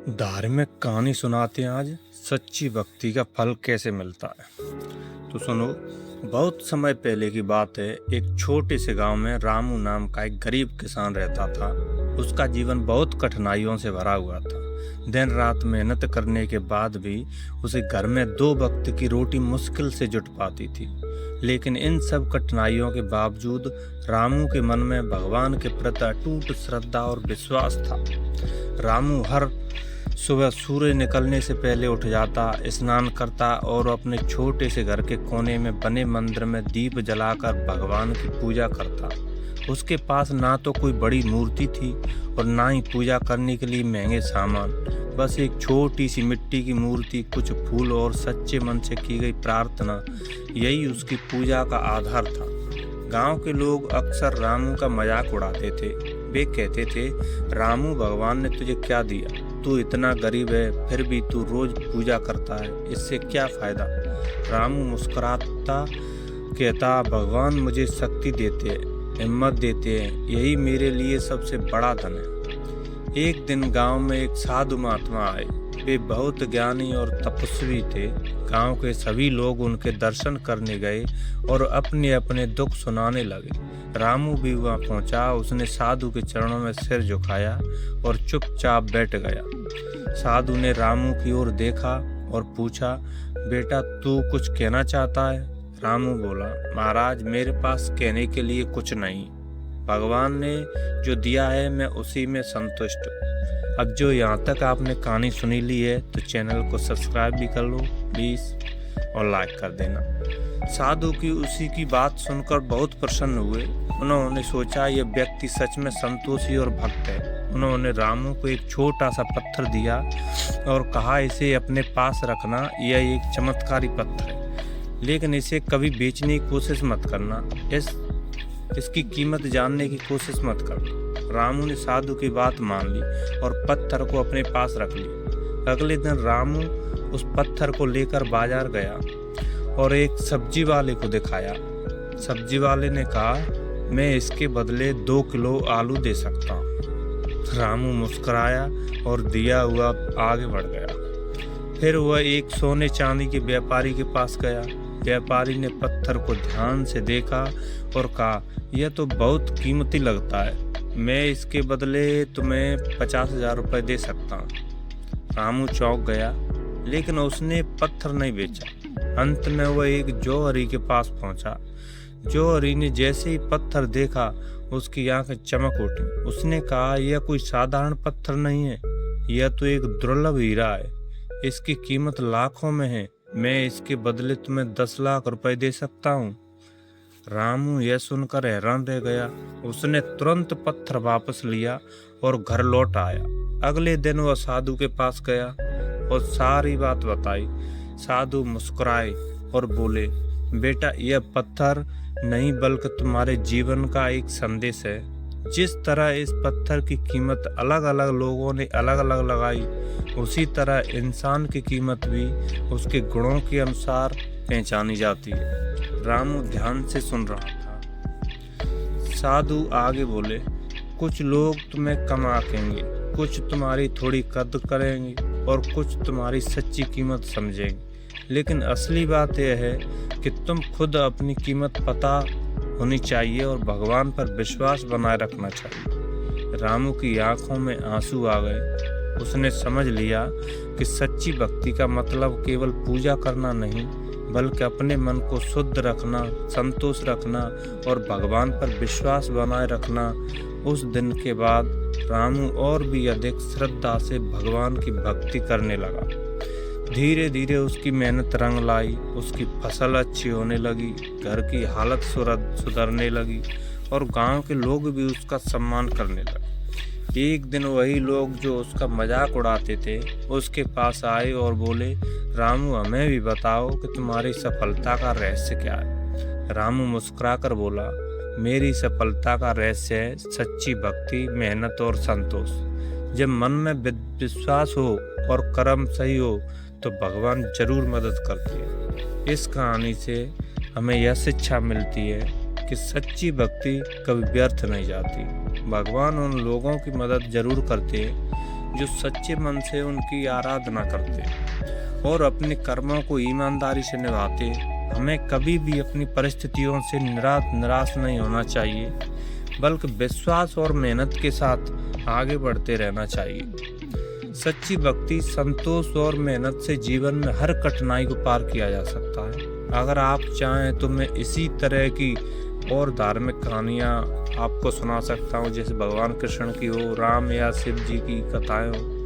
धार्मिक कहानी सुनाते हैं आज सच्ची भक्ति का फल कैसे मिलता है। तो सुनो। बहुत समय पहले की बात है। एक छोटे से गांव में रामू नाम का एक गरीब किसान रहता था। उसका जीवन बहुत कठिनाइयों से भरा हुआ था। दिन रात मेहनत करने के बाद भी उसे घर में 2 वक्त की रोटी मुश्किल से जुट पाती थी। लेकिन इन सब कठिनाइयों के बावजूद रामू के मन में भगवान के प्रति अटूट श्रद्धा और विश्वास था। रामू हर सुबह सूर्य निकलने से पहले उठ जाता, स्नान करता और अपने छोटे से घर के कोने में बने मंदिर में दीप जलाकर भगवान की पूजा करता। उसके पास ना तो कोई बड़ी मूर्ति थी और ना ही पूजा करने के लिए महंगे सामान। बस एक छोटी सी मिट्टी की मूर्ति, कुछ फूल और सच्चे मन से की गई प्रार्थना, यही उसकी पूजा का आधार था। गांव के लोग अक्सर रामू का मजाक उड़ाते थे। वे कहते थे, रामू, भगवान ने तुझे क्या दिया? तू इतना गरीब है फिर भी तू रोज पूजा करता है, इससे क्या फायदा? रामू मुस्कुराता कहता, भगवान मुझे शक्ति देते हैं, हिम्मत देते हैं, यही मेरे लिए सबसे बड़ा धन है। एक दिन गांव में एक साधु महात्मा आए। वे बहुत ज्ञानी और तपस्वी थे। गांव के सभी लोग उनके दर्शन करने गए और अपने अपने दुख सुनाने लगे। रामू भी वहां पहुंचा। उसने साधु के चरणों में सिर झुकाया और चुपचाप बैठ गया। साधु ने रामू की ओर देखा और पूछा, बेटा, तू कुछ कहना चाहता है? रामू बोला, महाराज, मेरे पास कहने के लिए कुछ नहीं। भगवान ने जो दिया है मैं उसी में संतुष्ट हूँ। अब जो यहाँ तक आपने कहानी सुनी ली है तो चैनल को सब्सक्राइब भी कर लो प्लीज़ और लाइक कर देना। साधु की उसी की बात सुनकर बहुत प्रसन्न हुए। उन्होंने सोचा, यह व्यक्ति सच में संतोषी और भक्त है। उन्होंने रामू को एक छोटा सा पत्थर दिया और कहा, इसे अपने पास रखना, यह एक चमत्कारी पत्थर है, लेकिन इसे कभी बेचने की कोशिश मत करना, इसकी कीमत जानने की कोशिश मत करना। रामू ने साधु की बात मान ली और पत्थर को अपने पास रख लिया। अगले दिन रामू उस पत्थर को लेकर बाजार गया और एक सब्जी वाले को दिखाया। सब्जी वाले ने कहा, मैं इसके बदले 2 किलो आलू दे सकता हूँ। रामू मुस्कुराया और दिया हुआ आगे बढ़ गया। फिर वह एक सोने चांदी के व्यापारी के पास गया। व्यापारी ने पत्थर को ध्यान से देखा और कहा, यह तो बहुत कीमती लगता है, मैं इसके बदले तुम्हें 50,000 रुपये दे सकता हूँ। रामू चौंक गया, लेकिन उसने पत्थर नहीं बेचा। अंत में वह एक जौहरी के पास पहुंचा। जौहरी ने जैसे ही पत्थर देखा उसकी आंखें चमक उठी। उसने कहा, यह कोई साधारण पत्थर नहीं है, यह तो एक दुर्लभ हीरा है, इसकी कीमत लाखों में है, मैं इसके बदले तुम्हें 10 लाख रुपए दे सकता हूँ। रामू यह सुनकर हैरान रह गया। उसने तुरंत पत्थर वापस लिया और घर लौट आया। अगले दिन वह साधु के पास गया और सारी बात बताई। साधु मुस्कुराए और बोले, बेटा, यह पत्थर नहीं बल्कि तुम्हारे जीवन का एक संदेश है। जिस तरह इस पत्थर की कीमत अलग अलग लोगों ने अलग अलग लगाई, उसी तरह इंसान की कीमत भी उसके गुणों के अनुसार पहचानी जाती है। रामू ध्यान से सुन रहा था। साधु आगे बोले, कुछ लोग तुम्हें कम आंकेंगे, कुछ तुम्हारी थोड़ी कद्र करेंगे और कुछ तुम्हारी सच्ची कीमत समझेंगे, लेकिन असली बात यह है कि तुम खुद अपनी कीमत पता होनी चाहिए और भगवान पर विश्वास बनाए रखना चाहिए। रामू की आंखों में आंसू आ गए। उसने समझ लिया कि सच्ची भक्ति का मतलब केवल पूजा करना नहीं, बल्कि अपने मन को शुद्ध रखना, संतोष रखना और भगवान पर विश्वास बनाए रखना। उस दिन के बाद रामू और भी अधिक श्रद्धा से भगवान की भक्ति करने लगा। धीरे धीरे उसकी मेहनत रंग लाई, उसकी फसल अच्छी होने लगी, घर की हालत सुधरने लगी और गांव के लोग भी उसका सम्मान करने लगे। एक दिन वही लोग जो उसका मजाक उड़ाते थे उसके पास आए और बोले, रामू, हमें भी बताओ कि तुम्हारी सफलता का रहस्य क्या है? रामू मुस्कुराकर बोला, मेरी सफलता का रहस्य है सच्ची भक्ति, मेहनत और संतोष। जब मन में विश्वास हो और कर्म सही हो तो भगवान जरूर मदद करते हैं। इस कहानी से हमें यह शिक्षा मिलती है कि सच्ची भक्ति कभी व्यर्थ नहीं जाती। भगवान उन लोगों की मदद जरूर करते हैं जो सच्चे मन से उनकी आराधना करते और अपने कर्मों को ईमानदारी से निभाते। हमें कभी भी अपनी परिस्थितियों से निराश नहीं होना चाहिए, बल्कि विश्वास और मेहनत के साथ आगे बढ़ते रहना चाहिए। सच्ची भक्ति, संतोष और मेहनत से जीवन में हर कठिनाई को पार किया जा सकता है। अगर आप चाहें तो मैं इसी तरह की और धार्मिक कहानियाँ आपको सुना सकता हूँ, जैसे भगवान कृष्ण की हो, राम या शिव जी की कथाएं हो।